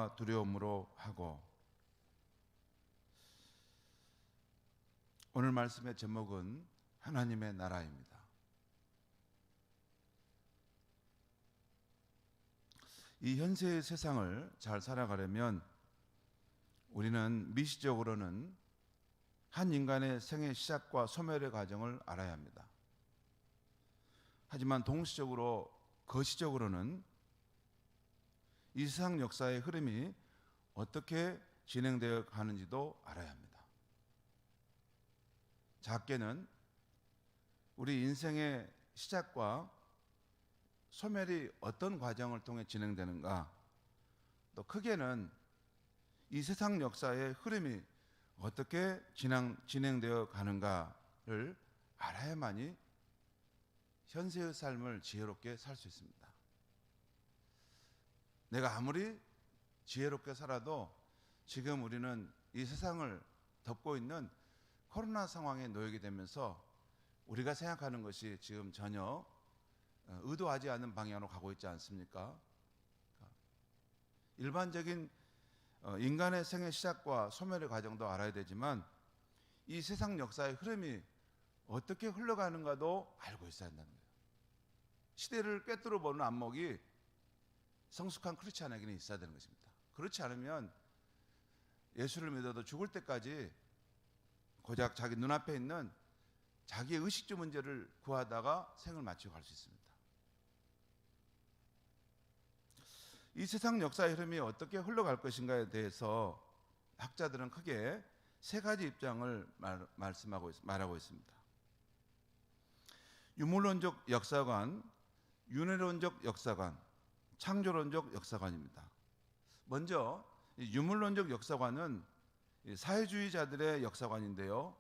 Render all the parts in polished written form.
두려움과 두려움으로 하고. 오늘 말씀의 제목은 하나님의 나라입니다. 이 현세의 세상을 잘 살아가려면 우리는 미시적으로는 한 인간의 생의 시작과 소멸의 과정을 알아야 합니다. 하지만 동시적으로 거시적으로는 이 세상 역사의 흐름이 어떻게 진행되어 가는지도 알아야 합니다. 작게는 우리 인생의 시작과 소멸이 어떤 과정을 통해 진행되는가, 또 크게는 이 세상 역사의 흐름이 어떻게 진행되어 가는가를 알아야만이 현세의 삶을 지혜롭게 살 수 있습니다. 내가 아무리 지혜롭게 살아도 지금 우리는 이 세상을 덮고 있는 코로나 상황에 놓이게 되면서 우리가 생각하는 것이 지금 전혀 의도하지 않은 방향으로 가고 있지 않습니까? 일반적인 인간의 생의 시작과 소멸의 과정도 알아야 되지만 이 세상 역사의 흐름이 어떻게 흘러가는가도 알고 있어야 한다는 거예요. 시대를 꿰뚫어 보는 안목이 성숙한 크리스찬에게는 있어야 되는 것입니다. 그렇지 않으면 예수를 믿어도 죽을 때까지 고작 자기 눈앞에 있는 자기의 의식주 문제를 구하다가 생을 마치고 갈 수 있습니다. 이 세상 역사의 흐름이 어떻게 흘러갈 것인가에 대해서 학자들은 크게 세 가지 입장을 말하고 있습니다. 유물론적 역사관, 윤회론적 역사관, 창조론적 역사관입니다. 먼저 유물론적 역사관은 사회주의자들의 역사관인데요,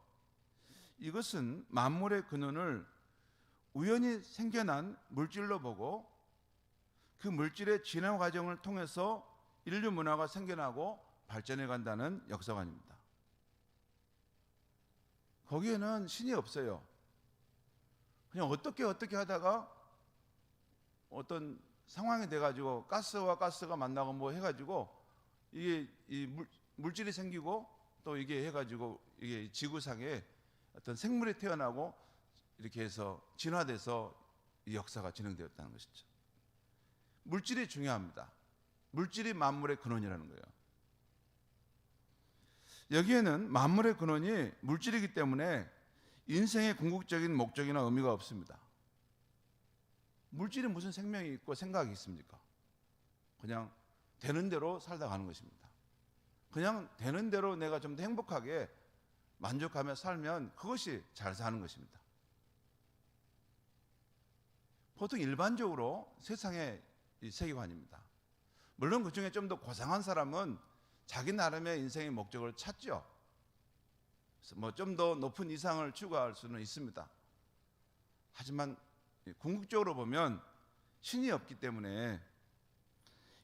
이것은 만물의 근원을 우연히 생겨난 물질로 보고 그 물질의 진화 과정을 통해서 인류 문화가 생겨나고 발전해 간다는 역사관입니다. 거기에는 신이 없어요. 그냥 어떻게 하다가 어떤 상황이 돼가지고 가스와 가스가 만나고 뭐 해가지고 이게 물질이 생기고 또 이게 해가지고 이게 지구상에 어떤 생물이 태어나고 이렇게 해서 진화돼서 이 역사가 진행되었다는 것이죠. 물질이 중요합니다. 물질이 만물의 근원이라는 거예요. 여기에는 만물의 근원이 물질이기 때문에 인생의 궁극적인 목적이나 의미가 없습니다. 물질이 무슨 생명이 있고 생각이 있습니까? 그냥 되는 대로 살다 가는 것입니다. 그냥 되는 대로 내가 좀 더 행복하게 만족하며 살면 그것이 잘 사는 것입니다. 보통 일반적으로 세상의 이 세계관입니다. 물론 그 중에 좀 더 고상한 사람은 자기 나름의 인생의 목적을 찾죠. 뭐 좀 더 높은 이상을 추구할 수는 있습니다. 하지만 궁극적으로 보면 신이 없기 때문에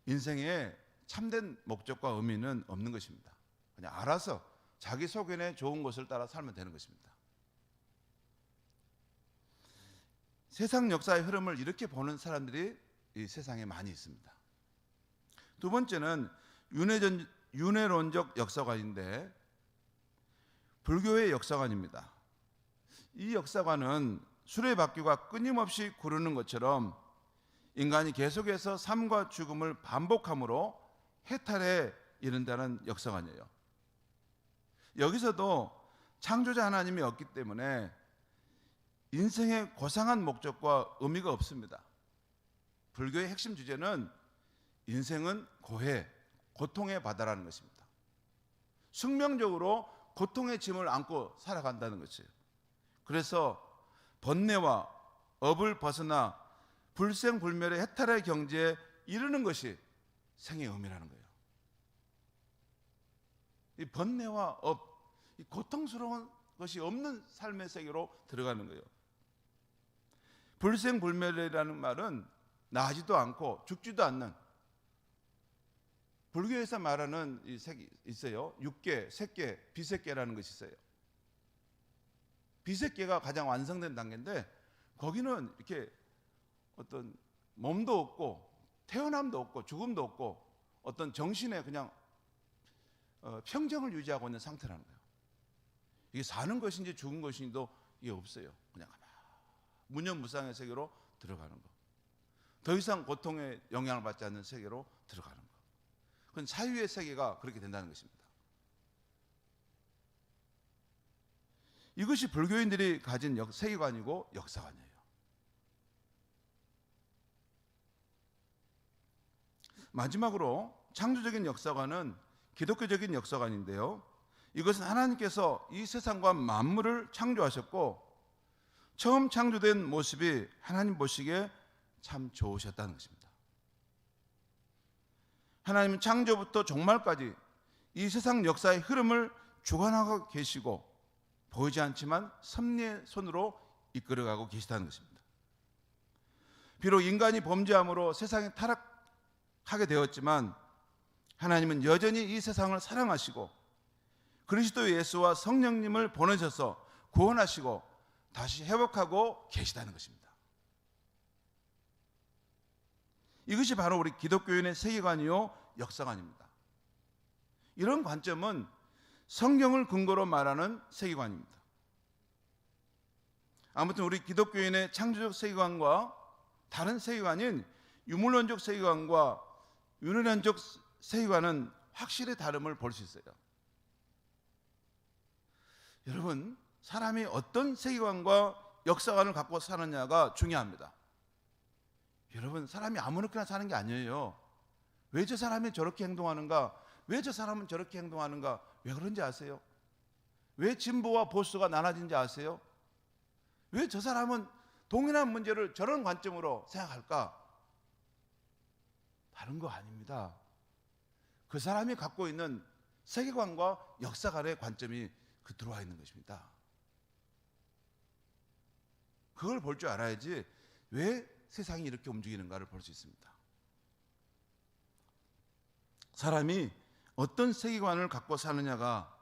인생에 참된 목적과 의미는 없는 것입니다. 그냥 알아서 자기 소견에 좋은 것을 따라 살면 되는 것입니다. 세상 역사의 흐름을 이렇게 보는 사람들이 이 세상에 많이 있습니다. 두 번째는 윤회론적 역사관인데 불교의 역사관입니다. 이 역사관은 수레바퀴가 끊임없이 구르는 것처럼 인간이 계속해서 삶과 죽음을 반복함으로 해탈에 이른다는 역사관이에요. 여기서도 창조자 하나님이 없기 때문에 인생의 고상한 목적과 의미가 없습니다. 불교의 핵심 주제는 인생은 고해, 고통의 바다라는 것입니다. 숙명적으로 고통의 짐을 안고 살아간다는 것이에요. 그래서 번뇌와 업을 벗어나 불생불멸의 해탈의 경지에 이르는 것이 생의 의미라는 거예요. 이 번뇌와 업, 이 고통스러운 것이 없는 삶의 세계로 들어가는 거예요. 불생불멸이라는 말은 나지도 않고 죽지도 않는, 불교에서 말하는 이 색이 있어요. 육계, 색계, 비색계라는 것이 있어요. 비색계가 가장 완성된 단계인데 거기는 이렇게 어떤 몸도 없고 태어남도 없고 죽음도 없고 어떤 정신에 그냥 평정을 유지하고 있는 상태라는 거예요. 이게 사는 것인지 죽은 것인지도 이게 없어요. 그냥 무념무상의 세계로 들어가는 거. 더 이상 고통에 영향을 받지 않는 세계로 들어가는 거. 그건 자유의 세계가 그렇게 된다는 것입니다. 이것이 불교인들이 가진 세계관이고 역사관이에요. 마지막으로 창조적인 역사관은 기독교적인 역사관인데요. 이것은 하나님께서 이 세상과 만물을 창조하셨고 처음 창조된 모습이 하나님 보시기에 참 좋으셨다는 것입니다. 하나님은 창조부터 종말까지 이 세상 역사의 흐름을 주관하고 계시고 보이지 않지만 섭리의 손으로 이끌어가고 계시다는 것입니다. 비록 인간이 범죄함으로 세상에 타락하게 되었지만 하나님은 여전히 이 세상을 사랑하시고 그리스도 예수와 성령님을 보내셔서 구원하시고 다시 회복하고 계시다는 것입니다. 이것이 바로 우리 기독교인의 세계관이요 역사관입니다. 이런 관점은 성경을 근거로 말하는 세계관입니다. 아무튼 우리 기독교인의 창조적 세계관과 다른 세계관인 유물론적 세계관과 윤회론적 세계관은 확실히 다름을 볼 수 있어요. 여러분, 사람이 어떤 세계관과 역사관을 갖고 사느냐가 중요합니다. 여러분, 사람이 아무렇게나 사는 게 아니에요. 왜 저 사람이 저렇게 행동하는가? 왜 저 사람은 저렇게 행동하는가? 왜 그런지 아세요? 왜 진보와 보수가 나눠진지 아세요? 왜 저 사람은 동일한 문제를 저런 관점으로 생각할까? 다른 거 아닙니다. 그 사람이 갖고 있는 세계관과 역사관의 관점이 들어와 있는 것입니다. 그걸 볼 줄 알아야지 왜 세상이 이렇게 움직이는가를 볼 수 있습니다. 사람이 어떤 세계관을 갖고 사느냐가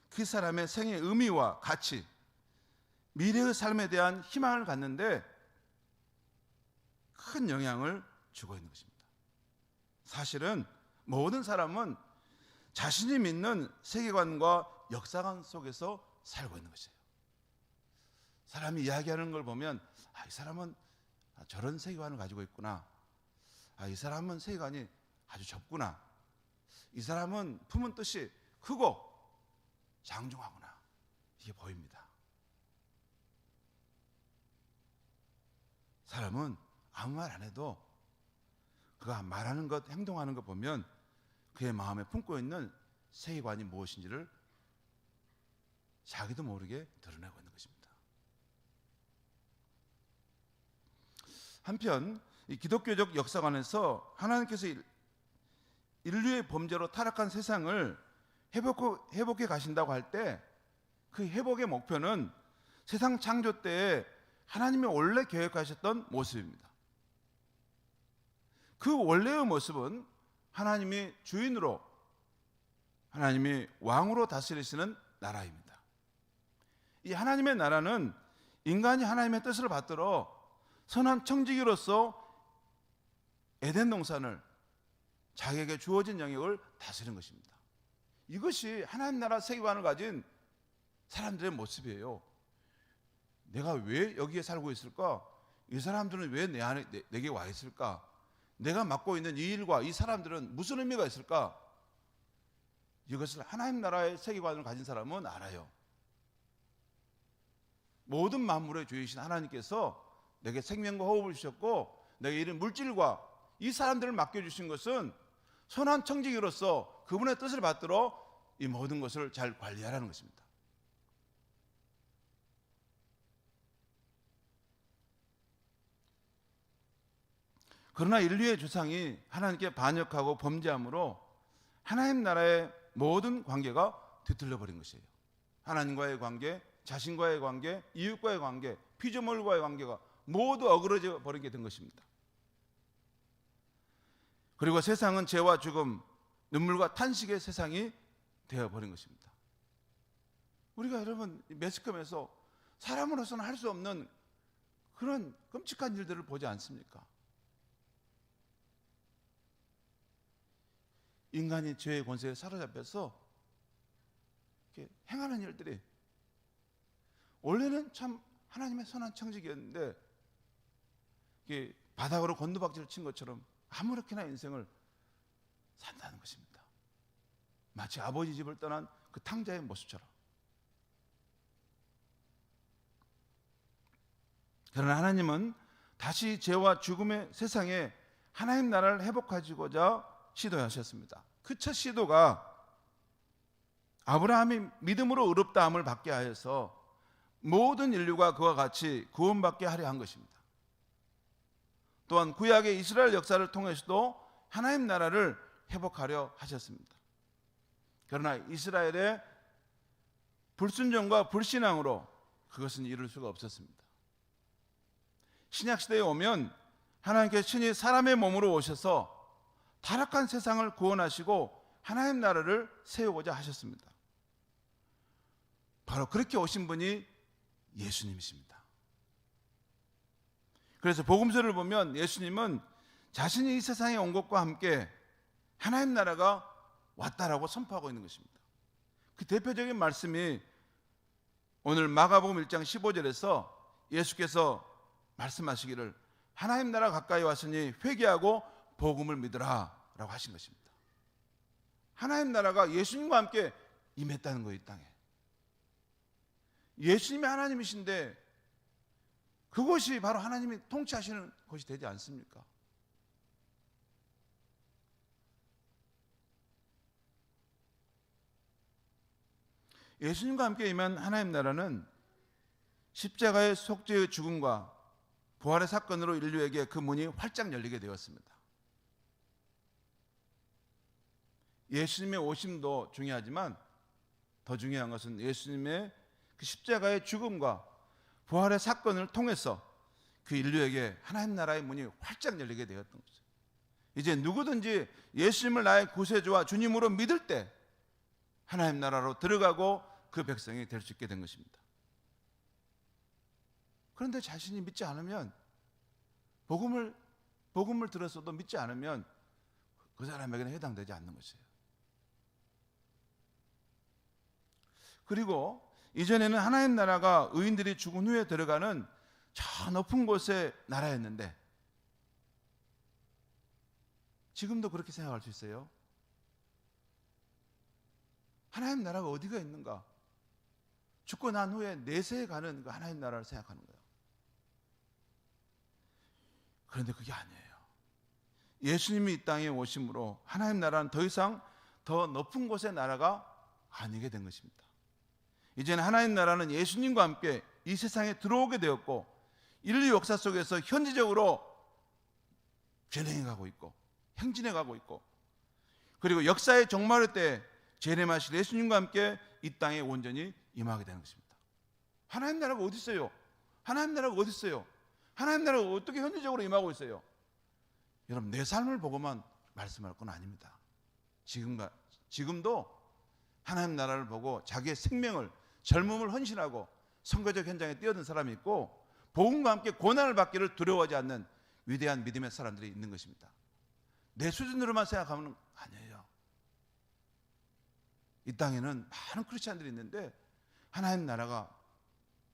그 사람의 생의 의미와 가치, 미래의 삶에 대한 희망을 갖는데 큰 영향을 주고 있는 것입니다. 사실은 모든 사람은 자신이 믿는 세계관과 역사관 속에서 살고 있는 것이에요. 사람이 이야기하는 걸 보면 이 사람은 저런 세계관을 가지고 있구나. 이 사람은 세계관이 아주 좁구나. 이 사람은 품은 뜻이 크고 장중하구나. 이게 보입니다. 사람은 아무 말 안 해도 그가 말하는 것, 행동하는 것 보면 그의 마음에 품고 있는 세계관이 무엇인지를 자기도 모르게 드러내고 있는 것입니다. 한편 이 기독교적 역사관에서 하나님께서 인류의 범죄로 타락한 세상을 회복해 가신다고 할 때 그 회복의 목표는 세상 창조 때에 하나님이 원래 계획하셨던 모습입니다. 그 원래의 모습은 하나님이 주인으로, 하나님이 왕으로 다스리시는 나라입니다. 이 하나님의 나라는 인간이 하나님의 뜻을 받들어 선한 청지기로서 에덴 동산을 자기에게 주어진 영역을 다스리는 것입니다. 이것이 하나님 나라 세계관을 가진 사람들의 모습이에요. 내가 왜 여기에 살고 있을까? 이 사람들은 왜 내 안에 내게 와 있을까? 내가 맡고 있는 이 일과 이 사람들은 무슨 의미가 있을까? 이것을 하나님 나라의 세계관을 가진 사람은 알아요. 모든 만물의 주이신 하나님께서 내게 생명과 호흡을 주셨고 내게 이런 물질과 이 사람들을 맡겨주신 것은 선한 청지기로서 그분의 뜻을 받들어 이 모든 것을 잘 관리하라는 것입니다. 그러나 인류의 조상이 하나님께 반역하고 범죄함으로 하나님 나라의 모든 관계가 뒤틀려 버린 것이에요. 하나님과의 관계, 자신과의 관계, 이웃과의 관계, 피조물과의 관계가 모두 어그러져 버리게 된 것입니다. 그리고 세상은 죄와 죽음, 눈물과 탄식의 세상이 되어버린 것입니다. 우리가 여러분 매스컴에서 사람으로서는 할 수 없는 그런 끔찍한 일들을 보지 않습니까? 인간이 죄의 권세에 사로잡혀서 이렇게 행하는 일들이 원래는 참 하나님의 선한 청지기였는데 이게 바닥으로 곤두박질을 친 것처럼 아무렇게나 인생을 산다는 것입니다. 마치 아버지 집을 떠난 그 탕자의 모습처럼. 그러나 하나님은 다시 죄와 죽음의 세상에 하나님 나라를 회복하시고자 시도하셨습니다. 그 첫 시도가 아브라함이 믿음으로 의롭다함을 받게 하여서 모든 인류가 그와 같이 구원받게 하려 한 것입니다. 또한 구약의 이스라엘 역사를 통해서도 하나님 나라를 회복하려 하셨습니다. 그러나 이스라엘의 불순종과 불신앙으로 그것은 이룰 수가 없었습니다. 신약시대에 오면 하나님께서 친히 사람의 몸으로 오셔서 타락한 세상을 구원하시고 하나님 나라를 세우고자 하셨습니다. 바로 그렇게 오신 분이 예수님이십니다. 그래서 복음서를 보면 예수님은 자신이 이 세상에 온 것과 함께 하나님 나라가 왔다라고 선포하고 있는 것입니다. 그 대표적인 말씀이 오늘 마가복음 1장 15절에서 예수께서 말씀하시기를 하나님 나라 가까이 왔으니 회개하고 복음을 믿으라 라고 하신 것입니다. 하나님 나라가 예수님과 함께 임했다는 거예요. 이 땅에 예수님이 하나님이신데 그것이 바로 하나님이 통치하시는 것이 되지 않습니까? 예수님과 함께 임한 하나님 나라는 십자가의 속죄의 죽음과 부활의 사건으로 인류에게 그 문이 활짝 열리게 되었습니다. 예수님의 오심도 중요하지만 더 중요한 것은 예수님의 그 십자가의 죽음과 부활의 사건을 통해서 그 인류에게 하나님 나라의 문이 활짝 열리게 되었던 거죠. 이제 누구든지 예수님을 나의 구세주와 주님으로 믿을 때 하나님 나라로 들어가고 그 백성이 될 수 있게 된 것입니다. 그런데 자신이 믿지 않으면 복음을 들었어도 믿지 않으면 그 사람에게는 해당되지 않는 것이에요. 그리고 이전에는 하나님 나라가 의인들이 죽은 후에 들어가는 저 높은 곳의 나라였는데 지금도 그렇게 생각할 수 있어요. 하나님 나라가 어디가 있는가? 죽고 난 후에 내세에 가는 그 하나님 나라를 생각하는 거예요. 그런데 그게 아니에요. 예수님이 이 땅에 오심으로 하나님 나라는 더 이상 더 높은 곳의 나라가 아니게 된 것입니다. 이제는 하나님 나라는 예수님과 함께 이 세상에 들어오게 되었고 인류 역사 속에서 현지적으로 진행해 가고 있고 행진해 가고 있고 그리고 역사의 종말의 때 재림하실 예수님과 함께 이 땅에 온전히 임하게 되는 것입니다. 하나님 나라가 어디 있어요? 하나님 나라가 어디 있어요? 하나님 나라가 어떻게 현지적으로 임하고 있어요? 여러분 내 삶을 보고만 말씀할 건 아닙니다. 지금도 하나님 나라를 보고 자기의 생명을 젊음을 헌신하고 선교적 현장에 뛰어든 사람이 있고 복음과 함께 고난을 받기를 두려워하지 않는 위대한 믿음의 사람들이 있는 것입니다. 내 수준으로만 생각하면 아니에요. 이 땅에는 많은 크리스찬들이 있는데 하나님 나라가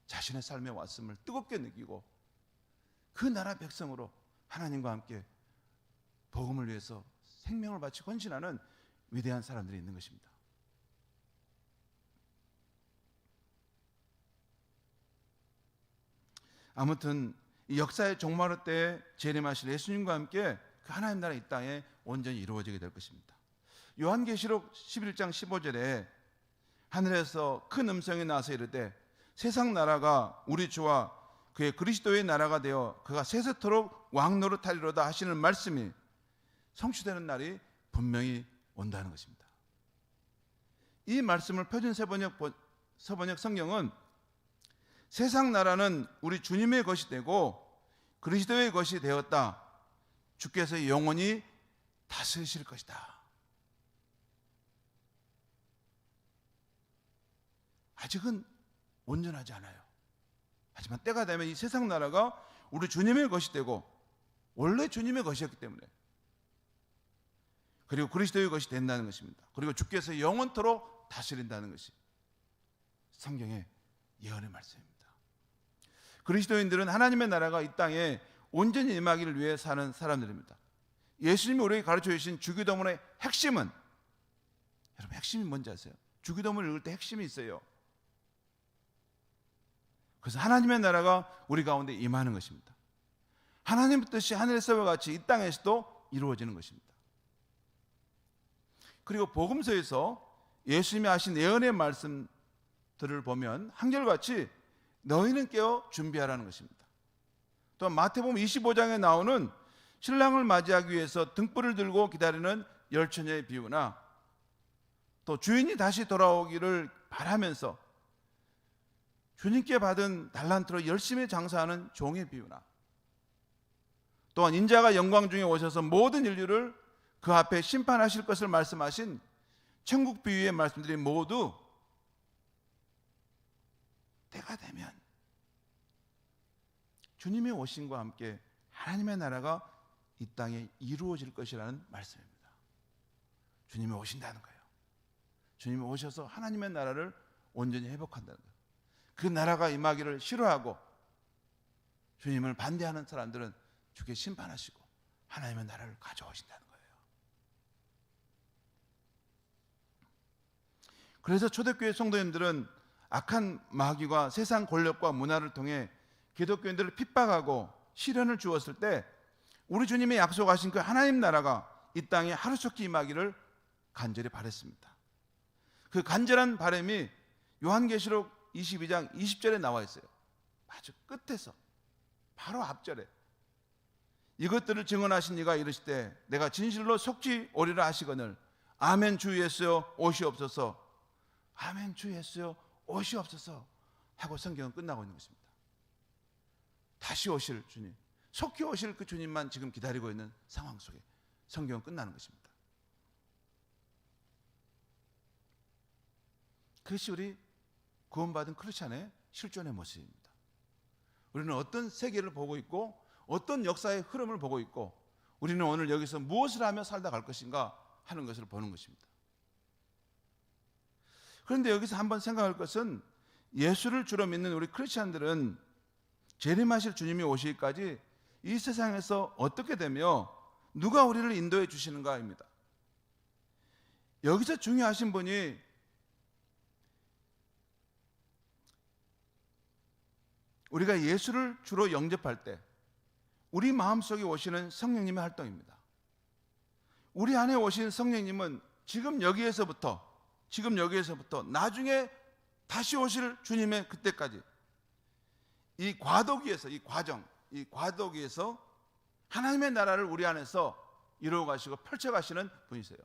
자신의 삶에 왔음을 뜨겁게 느끼고 그 나라 백성으로 하나님과 함께 복음을 위해서 생명을 바치고 헌신하는 위대한 사람들이 있는 것입니다. 아무튼 이 역사의 종말의 때에 재림하실 예수님과 함께 그 하나님 나라 이 땅에 온전히 이루어지게 될 것입니다. 요한계시록 11장 15절에 하늘에서 큰 음성이 나서 이르되 세상 나라가 우리 주와 그의 그리스도의 나라가 되어 그가 세세토록 왕노릇하리로다 하시는 말씀이 성취되는 날이 분명히 온다는 것입니다. 이 말씀을 표준 서번역 성경은 세상 나라는 우리 주님의 것이 되고 그리스도의 것이 되었다. 주께서 영원히 다스리실 것이다. 아직은 온전하지 않아요. 하지만 때가 되면 이 세상 나라가 우리 주님의 것이 되고 원래 주님의 것이었기 때문에 그리고 그리스도의 것이 된다는 것입니다. 그리고 주께서 영원토록 다스린다는 것이 성경의 예언의 말씀입니다. 그리스도인들은 하나님의 나라가 이 땅에 온전히 임하기를 위해 사는 사람들입니다. 예수님이 우리에게 가르쳐 주신 주기도문의 핵심은, 여러분 핵심이 뭔지 아세요? 주기도문을 읽을 때 핵심이 있어요. 그래서 하나님의 나라가 우리 가운데 임하는 것입니다. 하나님의 뜻이 하늘에서와 같이 이 땅에서도 이루어지는 것입니다. 그리고 복음서에서 예수님이 하신 예언의 말씀들을 보면 한결같이 너희는 깨어 준비하라는 것입니다. 또 마태복음 25장에 나오는 신랑을 맞이하기 위해서 등불을 들고 기다리는 열처녀의 비유나 또 주인이 다시 돌아오기를 바라면서 주님께 받은 달란트로 열심히 장사하는 종의 비유나 또한 인자가 영광 중에 오셔서 모든 인류를 그 앞에 심판하실 것을 말씀하신 천국 비유의 말씀들이 모두 때가 되면 주님의 오심과 함께 하나님의 나라가 이 땅에 이루어질 것이라는 말씀입니다. 주님이 오신다는 거예요. 주님이 오셔서 하나님의 나라를 온전히 회복한다는 거예요. 그 나라가 임하기를 싫어하고 주님을 반대하는 사람들은 주께 심판하시고 하나님의 나라를 가져오신다는 거예요. 그래서 초대교회 성도님들은 악한 마귀와 세상 권력과 문화를 통해 기독교인들을 핍박하고 시련을 주었을 때 우리 주님이 약속하신 그 하나님 나라가 이 땅에 하루속히 임하기를 간절히 바랬습니다. 그 간절한 바람이 요한계시록 22장 20절에 나와 있어요. 아주 끝에서 바로 앞절에 이것들을 증언하신 이가 이르시되 내가 진실로 속지 오리라 하시거늘 아멘 주 예수여 오시옵소서. 아멘 주 예수여 오시옵소서 하고 성경은 끝나고 있는 것입니다. 다시 오실 주님, 속히 오실 그 주님만 지금 기다리고 있는 상황 속에 성경은 끝나는 것입니다. 그것이 우리 구원받은 크리스찬의 실존의 모습입니다. 우리는 어떤 세계를 보고 있고 어떤 역사의 흐름을 보고 있고 우리는 오늘 여기서 무엇을 하며 살다 갈 것인가 하는 것을 보는 것입니다. 그런데 여기서 한번 생각할 것은 예수를 주로 믿는 우리 크리스찬들은 재림하실 주님이 오시기까지 이 세상에서 어떻게 되며 누가 우리를 인도해 주시는가입니다. 여기서 중요하신 분이 우리가 예수를 주로 영접할 때 우리 마음속에 오시는 성령님의 활동입니다. 우리 안에 오신 성령님은 지금 여기에서부터 나중에 다시 오실 주님의 그때까지 이 과도기에서 이 과도기에서 하나님의 나라를 우리 안에서 이루어 가시고 펼쳐 가시는 분이세요.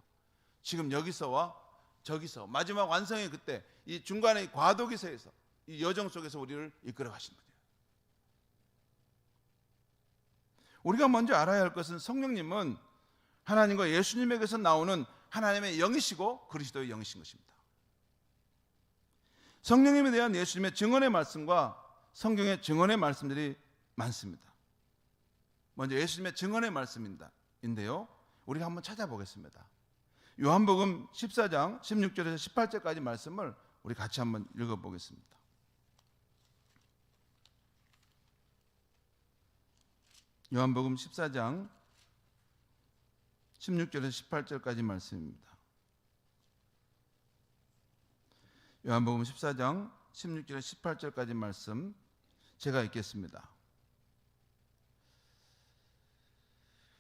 지금 여기서와 저기서 마지막 완성의 그때 이 중간의 과도기서에서 이 여정 속에서 우리를 이끌어 가시는 분이에요. 우리가 먼저 알아야 할 것은 성령님은 하나님과 예수님에게서 나오는 하나님의 영이시고 그리스도의 영이신 것입니다. 성령님에 대한 예수님의 증언의 말씀과 성경의 증언의 말씀들이 많습니다. 먼저 예수님의 증언의 말씀인데요. 우리가 한번 찾아보겠습니다. 요한복음 14장 16절에서 18절까지 말씀을 우리 같이 한번 읽어보겠습니다. 요한복음 14장 16절에서 18절까지 말씀입니다. 요한복음 14장 16절에서 18절까지 말씀 제가 읽겠습니다.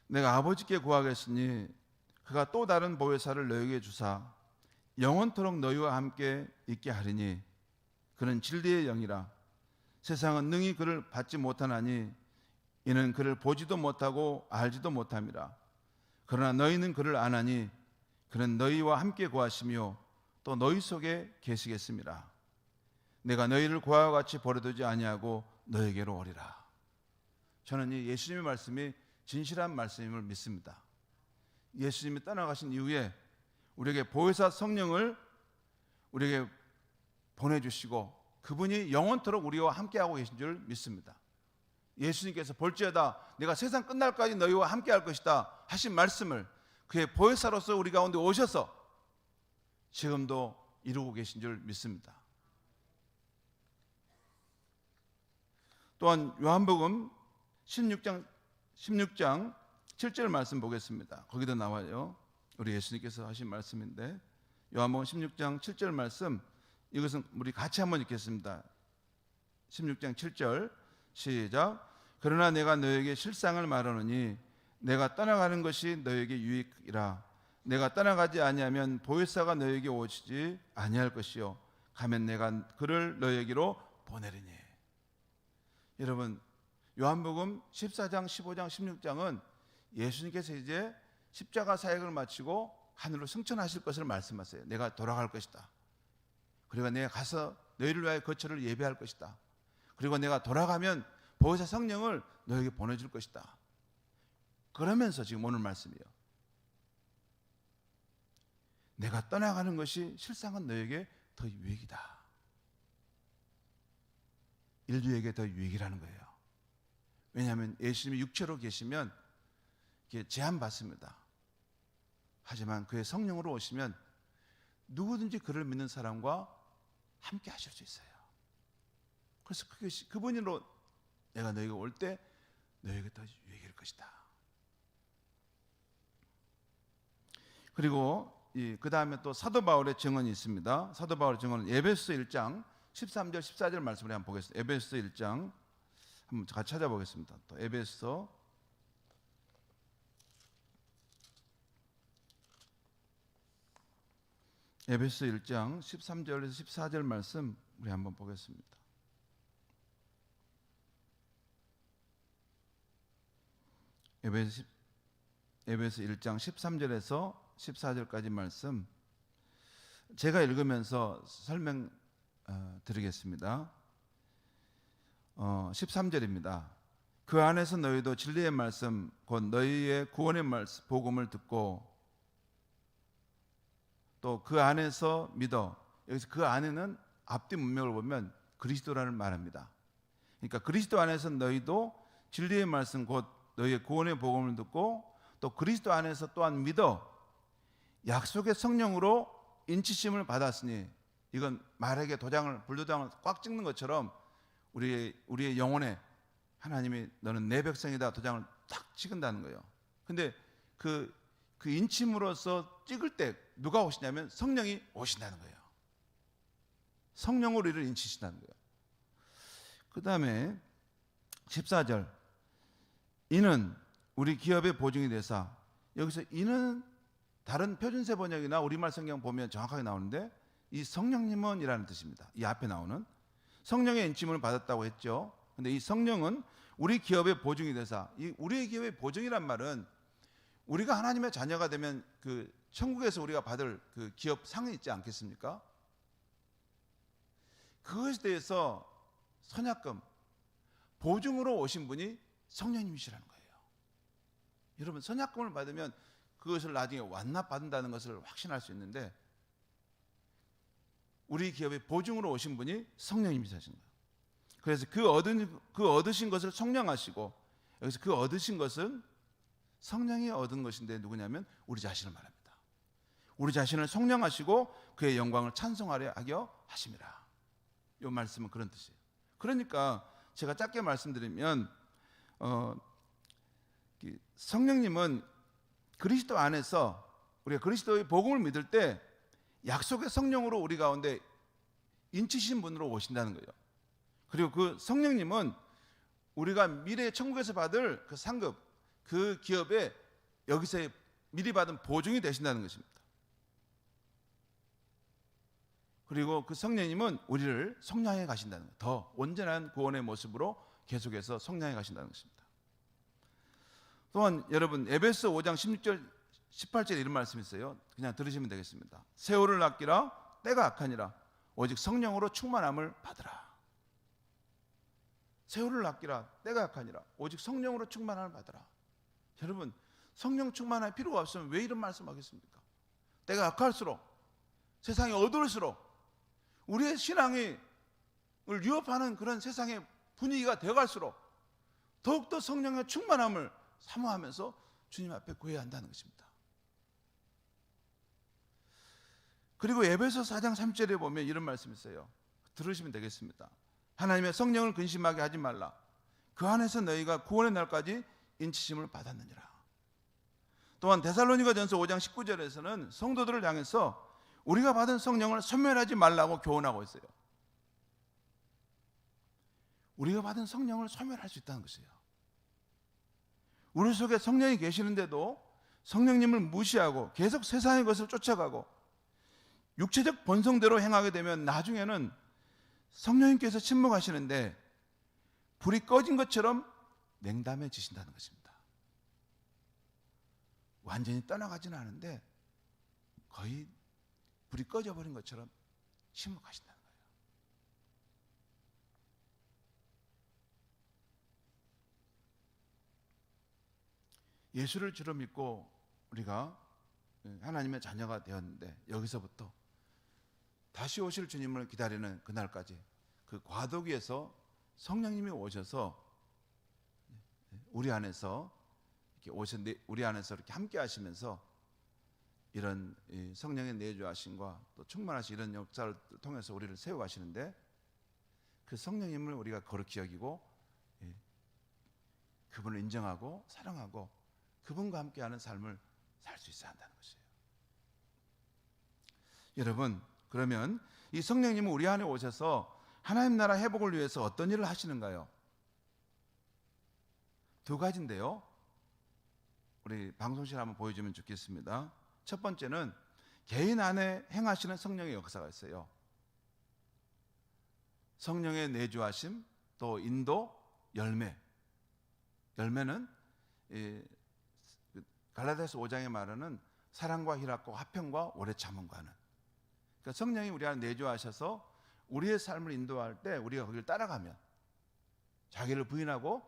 내가 아버지께 구하겠으니 그가 또 다른 보혜사를 너희에게 주사 영원토록 너희와 함께 있게 하리니 그는 진리의 영이라. 세상은 능히 그를 받지 못하나니 이는 그를 보지도 못하고 알지도 못함이라. 그러나 너희는 그를 아나니 그는 너희와 함께 구하시며 또 너희 속에 계시겠습니다. 내가 너희를 구하와 같이 버려두지 아니하고 너에게로 오리라. 저는 이 예수님의 말씀이 진실한 말씀임을 믿습니다. 예수님이 떠나가신 이후에 우리에게 보혜사 성령을 우리에게 보내주시고 그분이 영원토록 우리와 함께하고 계신 줄 믿습니다. 예수님께서 볼지어다 내가 세상 끝날까지 너희와 함께할 것이다 하신 말씀을 그의 보혜사로서 우리 가운데 오셔서 지금도 이루고 계신 줄 믿습니다. 또한 요한복음 16장 7절 말씀 보겠습니다. 거기도 나와요. 우리 예수님께서 하신 말씀인데 요한복음 16장 7절 말씀, 이것은 우리 같이 한번 읽겠습니다. 16장 7절 시작. 그러나 내가 너에게 실상을 말하노니 내가 떠나가는 것이 너에게 유익이라. 내가 떠나가지 아니하면 보혜사가 너에게 오시지 아니할 것이요 가면 내가 그를 너에게로 보내리니. 여러분, 요한복음 14장, 15장, 16장은 예수님께서 이제 십자가 사역을 마치고 하늘로 승천하실 것을 말씀하세요. 내가 돌아갈 것이다. 그리고 내가 가서 너희를 위하여 거처를 예배할 것이다. 그리고 내가 돌아가면 보혜사 성령을 너에게 보내줄 것이다. 그러면서 지금 오늘 말씀이에요. 내가 떠나가는 것이 실상은 너에게 더 유익이다. 인류에게 더 유익이라는 거예요. 왜냐하면 예수님이 육체로 계시면 제한받습니다. 하지만 그의 성령으로 오시면 누구든지 그를 믿는 사람과 함께 하실 수 있어요. 그래서 그분으로 내가 너에게 올 때 너에게 더 유익일 것이다. 그리고 그 다음에 또 사도 바울의 증언이 있습니다. 사도 바울의 증언은 에베소 1장 13절 14절 말씀을 한번 보겠습니다. 에베소 1장 한번 같이 찾아보겠습니다. 또 에베소 1장 13절에서 14절 말씀 우리 한번 보겠습니다. 에베소 1장 13절에서 14절까지 말씀 제가 읽으면서 설명 드리겠습니다. 13절입니다. 그 안에서 너희도 진리의 말씀 곧 너희의 구원의 말씀 복음을 듣고 또 그 안에서 믿어. 여기서 그 안에는 앞뒤 문맥을 보면 그리스도라는 말합니다. 그러니까 그리스도 안에서 너희도 진리의 말씀 곧 너희의 구원의 복음을 듣고 또 그리스도 안에서 또한 믿어 약속의 성령으로 인치심을 받았으니, 이건 말에게 불도장을 꽉 찍는 것처럼 우리의 영혼에 하나님이 너는 내 백성이다 도장을 딱 찍은다는 거예요. 근데 그 인침으로써 찍을 때 누가 오시냐면 성령이 오신다는 거예요. 성령으로 우리를 인치신다는 거예요. 그 다음에 14절 이는 우리 기업의 보증이 되사, 여기서 이는 다른 표준세 번역이나 우리말 성경 보면 정확하게 나오는데 이 성령님은 이라는 뜻입니다. 이 앞에 나오는 성령의 인침을 받았다고 했죠. 근데 이 성령은 우리 기업의 보증이 되사, 이 우리의 기업의 보증이란 말은 우리가 하나님의 자녀가 되면 그 천국에서 우리가 받을 그 기업 상이 있지 않겠습니까? 그것에 대해서 선약금 보증으로 오신 분이 성령님이시라는 거예요. 여러분, 선약금을 받으면 그것을 나중에 완납받는다는 것을 확신할 수 있는데 우리 기업의 보증으로 오신 분이 성령님이시신 거예요. 그래서 그 얻으신 것을 성령하시고, 여기서 그 얻으신 것은 성령이 얻은 것인데 누구냐면 우리 자신을 말합니다. 우리 자신을 성령하시고 그의 영광을 찬송하려 하려 하심이라. 이 말씀은 그런 뜻이에요. 그러니까 제가 짧게 말씀드리면 성령님은 그리스도 안에서 우리가 그리스도의 복음을 믿을 때 약속의 성령으로 우리 가운데 인치신 분으로 오신다는 거예요. 그리고 그 성령님은 우리가 미래 천국에서 받을 그 상급, 그 기업에 여기서 미리 받은 보증이 되신다는 것입니다. 그리고 그 성령님은 우리를 성량해 가신다는 거예요. 더 온전한 구원의 모습으로 계속해서 성량해 가신다는 것입니다. 또한 여러분 에베소 5장 16절 18절에 이런 말씀이 있어요. 그냥 들으시면 되겠습니다. 세월을 아끼라 때가 악하니라 오직 성령으로 충만함을 받으라. 세월을 아끼라 때가 악하니라 오직 성령으로 충만함을 받으라. 여러분, 성령 충만할 필요가 없으면 왜 이런 말씀하겠습니까? 때가 악할수록, 세상이 어두울수록 우리의 신앙을 위협하는 그런 세상의 분위기가 되어갈수록 더욱더 성령의 충만함을 사모하면서 주님 앞에 구해야 한다는 것입니다. 그리고 에베소 4장 3절에 보면 이런 말씀이 있어요. 들으시면 되겠습니다. 하나님의 성령을 근심하게 하지 말라. 그 안에서 너희가 구원의 날까지 인치심을 받았느니라. 또한 데살로니가전서 5장 19절에서는 성도들을 향해서 우리가 받은 성령을 소멸하지 말라고 교훈하고 있어요. 우리가 받은 성령을 소멸할 수 있다는 것이에요. 우리 속에 성령이 계시는데도 성령님을 무시하고 계속 세상의 것을 쫓아가고 육체적 본성대로 행하게 되면 나중에는 성령님께서 침묵하시는데 불이 꺼진 것처럼 냉담해지신다는 것입니다. 완전히 떠나가지는 않은데 거의 불이 꺼져버린 것처럼 침묵하신다는 거예요. 예수를 주로 믿고 우리가 하나님의 자녀가 되었는데 여기서부터 다시 오실 주님을 기다리는 그날까지 그 과도기에서 성령님이 오셔서 우리 안에서 이렇게 함께 하시면서 이런 성령의 내주하심과 또 충만하신 이런 역사를 통해서 우리를 세워가시는데 그 성령님을 우리가 거룩히 여기고 그분을 인정하고 사랑하고 그분과 함께하는 삶을 살 수 있어야 한다는 것이에요. 여러분, 그러면 이 성령님은 우리 안에 오셔서 하나님 나라 회복을 위해서 어떤 일을 하시는가요? 두 가지인데요. 우리 방송실 한번 보여주면 좋겠습니다. 첫 번째는 개인 안에 행하시는 성령의 역사가 있어요. 성령의 내주하심, 또 인도, 열매. 열매는 갈라디아서 5장에 말하는 사랑과 희락과 화평과 오래 참음과 하는. 그러니까 성령이 우리 안에 내주하셔서 우리의 삶을 인도할 때 우리가 거기를 따라가면, 자기를 부인하고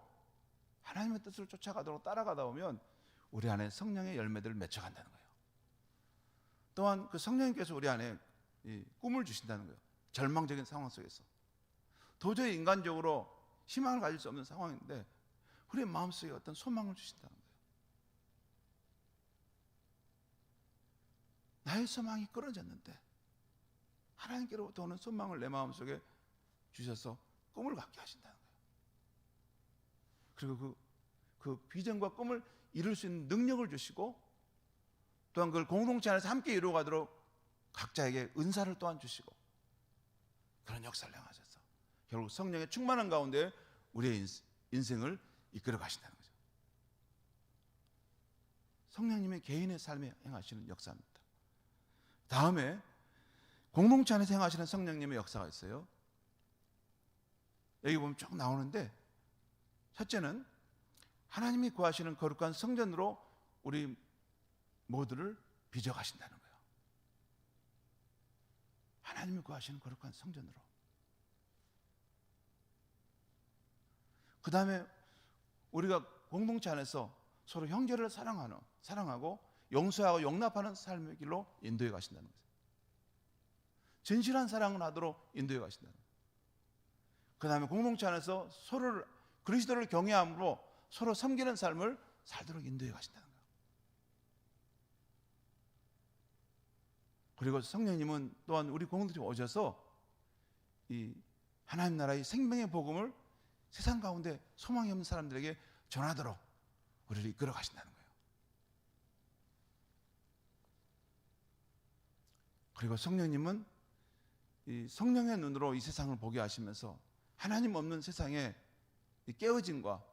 하나님의 뜻을 쫓아가도록 따라가다 보면 우리 안에 성령의 열매들을 맺혀간다는 거예요. 또한 그 성령님께서 우리 안에 꿈을 주신다는 거예요. 절망적인 상황 속에서 도저히 인간적으로 희망을 가질 수 없는 상황인데 우리의 마음속에 어떤 소망을 주신다는 거예요. 나의 소망이 끊어졌는데 하나님께로부터 오는 소망을 내 마음속에 주셔서 꿈을 갖게 하신다는 거예요. 그리고 그 비전과 꿈을 이룰 수 있는 능력을 주시고 또한 그걸 공동체 안에서 함께 이루어가도록 각자에게 은사를 또한 주시고 그런 역사를 행하셔서 결국 성령의 충만한 가운데 우리의 인생을 이끌어 가신다는 거죠. 성령님의 개인의 삶에 행하시는 역사입니다. 다음에 공동체 안에서 행하시는 성령님의 역사가 있어요. 여기 보면 쭉 나오는데 첫째는 하나님이 구하시는 거룩한 성전으로 우리 모두를 빚어가신다는 거예요. 하나님이 구하시는 거룩한 성전으로. 그 다음에 우리가 공동체 안에서 서로 형제를 사랑하고 용서하고 용납하는 삶의 길로 인도해 가신다는 거죠. 진실한 사랑을 하도록 인도해 가신다는 거예요. 그 다음에 공동체 안에서 그리스도를 경외함으로 서로 섬기는 삶을 살도록 인도해 가신다는 거예요. 그리고 성령님은 또한 우리 공동체에 오셔서 이 하나님 나라의 생명의 복음을 세상 가운데 소망이 없는 사람들에게 전하도록 우리를 이끌어 가신다는 거예요. 그리고 성령님은 이 성령의 눈으로 이 세상을 보게 하시면서 하나님 없는 세상에 이 깨어짐과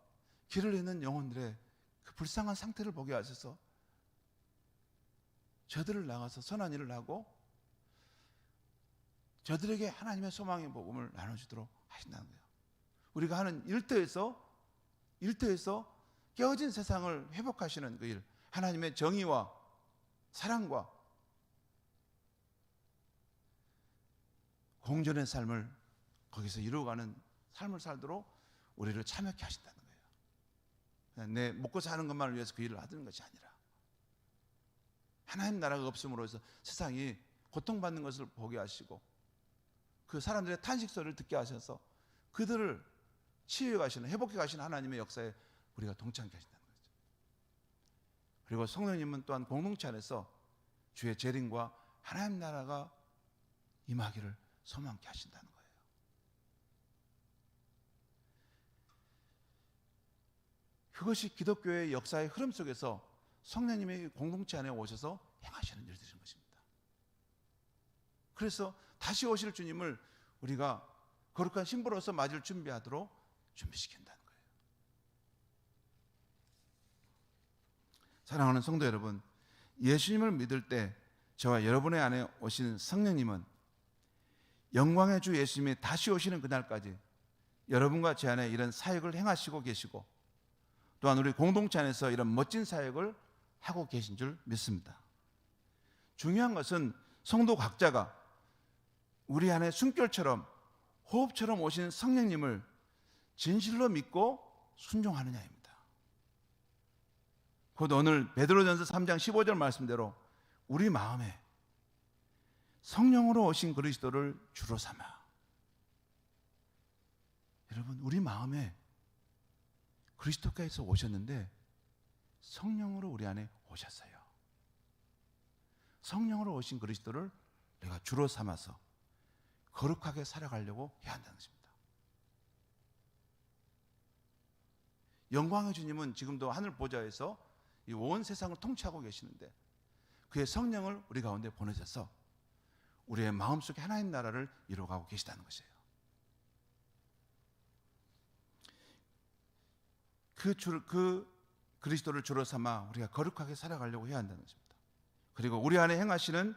길을 잃는 영혼들의 그 불쌍한 상태를 보게 하셔서 저들을 나가서 선한 일을 하고 저들에게 하나님의 소망의 복음을 나눠주도록 하신다는 거예요. 우리가 하는 일터에서 깨어진 세상을 회복하시는 그 일, 하나님의 정의와 사랑과 공존의 삶을 거기서 이루어가는 삶을 살도록 우리를 참여케 하신다는 거예요. 내 먹고 사는 것만을 위해서 그 일을 하는 것이 아니라 하나님 나라가 없음으로 해서 세상이 고통받는 것을 보게 하시고 그 사람들의 탄식 소리를 듣게 하셔서 그들을 치유해 가시는, 회복해 가시는 하나님의 역사에 우리가 동참케 하신다는 거죠. 그리고 성령님은 또한 공동체 안에서 주의 재림과 하나님 나라가 임하기를 소망케 하신다는 거예요. 그것이 기독교의 역사의 흐름 속에서 성령님의 공동체 안에 오셔서 행하시는 일들인 것입니다. 그래서 다시 오실 주님을 우리가 거룩한 신부로서 맞을 준비하도록 준비시킨다는 거예요. 사랑하는 성도 여러분, 예수님을 믿을 때 저와 여러분의 안에 오신 성령님은 영광의 주 예수님이 다시 오시는 그날까지 여러분과 제 안에 이런 사역을 행하시고 계시고, 또한 우리 공동체 안에서 이런 멋진 사역을 하고 계신 줄 믿습니다. 중요한 것은 성도 각자가 우리 안에 숨결처럼 호흡처럼 오신 성령님을 진실로 믿고 순종하느냐입니다. 곧 오늘 베드로전서 3장 15절 말씀대로 우리 마음에 성령으로 오신 그리스도를 주로 삼아. 여러분, 우리 마음에 그리스도께서 오셨는데 성령으로 우리 안에 오셨어요. 성령으로 오신 그리스도를 내가 주로 삼아서 거룩하게 살아가려고 해야 한다는 것입니다. 영광의 주님은 지금도 하늘 보좌에서 이 온 세상을 통치하고 계시는데 그의 성령을 우리 가운데 보내셔서 우리의 마음속에 하나님 나라를 이루어가고 계시다는 것이에요. 그 그리스도를 주로 삼아 우리가 거룩하게 살아가려고 해야 한다는 것입니다. 그리고 우리 안에 행하시는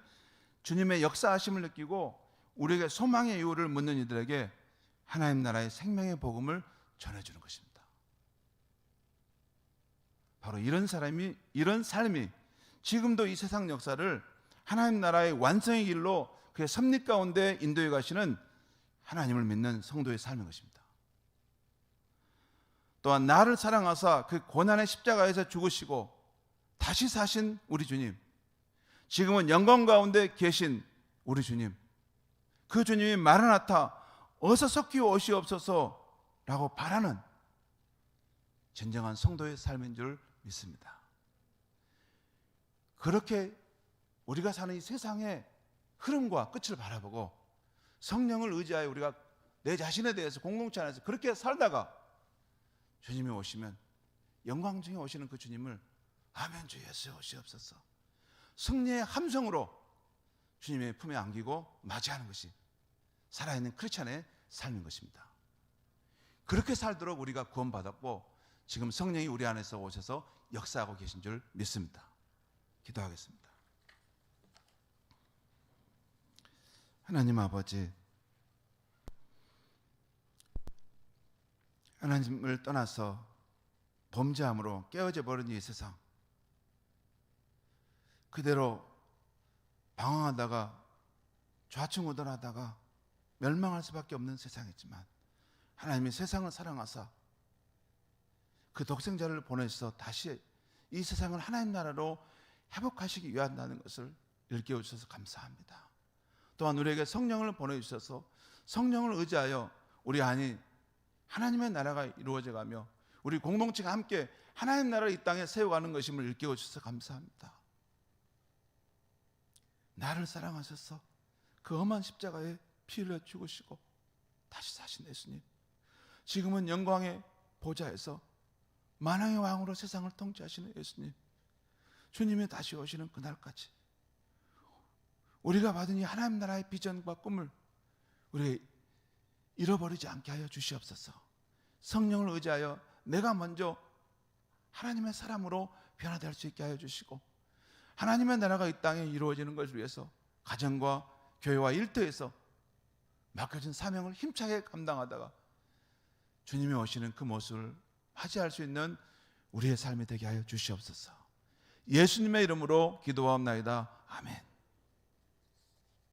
주님의 역사하심을 느끼고 우리에게 소망의 이유를 묻는 이들에게 하나님 나라의 생명의 복음을 전해주는 것입니다. 바로 이런 삶이 지금도 이 세상 역사를 하나님 나라의 완성의 길로 그의 섭리 가운데 인도해 가시는 하나님을 믿는 성도의 삶인 것입니다. 또한 나를 사랑하사 그 고난의 십자가에서 죽으시고 다시 사신 우리 주님, 지금은 영광 가운데 계신 우리 주님, 그 주님이 마라나타 어서 섞여 오시옵소서라고 바라는 진정한 성도의 삶인 줄 믿습니다. 그렇게 우리가 사는 이 세상의 흐름과 끝을 바라보고 성령을 의지하여 우리가 내 자신에 대해서 공동체 안에서 그렇게 살다가 주님이 오시면, 영광 중에 오시는 그 주님을 아멘 주 예수 오시옵소서 승리의 함성으로 주님의 품에 안기고 맞이하는 것이 살아있는 크리스찬의 삶인 것입니다. 그렇게 살도록 우리가 구원받았고 지금 성령이 우리 안에서 오셔서 역사하고 계신 줄 믿습니다. 기도하겠습니다. 하나님 아버지, 하나님을 떠나서 범죄함으로 깨어져 버린 이 세상, 그대로 방황하다가 좌충우돌하다가 멸망할 수밖에 없는 세상이지만 하나님이 세상을 사랑하사 그 독생자를 보내셔서 다시 이 세상을 하나님 나라로 회복하시기 위한다는 것을 일깨워 주셔서 감사합니다. 또한 우리에게 성령을 보내주셔서 성령을 의지하여 우리 안이 하나님의 나라가 이루어져 가며 우리 공동체가 함께 하나님 나라를 이 땅에 세워가는 것임을 일깨워 주셔서 감사합니다. 나를 사랑하셔서 그 험한 십자가에 피 흘려 죽으시고 다시 사신 예수님, 지금은 영광의 보좌에서 만왕의 왕으로 세상을 통치하시는 예수님, 주님이 다시 오시는 그날까지 우리가 받은 이 하나님 나라의 비전과 꿈을 우리 잃어버리지 않게 하여 주시옵소서. 성령을 의지하여 내가 먼저 하나님의 사람으로 변화될 수 있게 하여 주시고 하나님의 나라가 이 땅에 이루어지는 것을 위해서 가정과 교회와 일터에서 맡겨진 사명을 힘차게 감당하다가 주님이 오시는 그 모습을 맞이할 수 있는 우리의 삶이 되게 하여 주시옵소서. 예수님의 이름으로 기도하옵나이다. 아멘.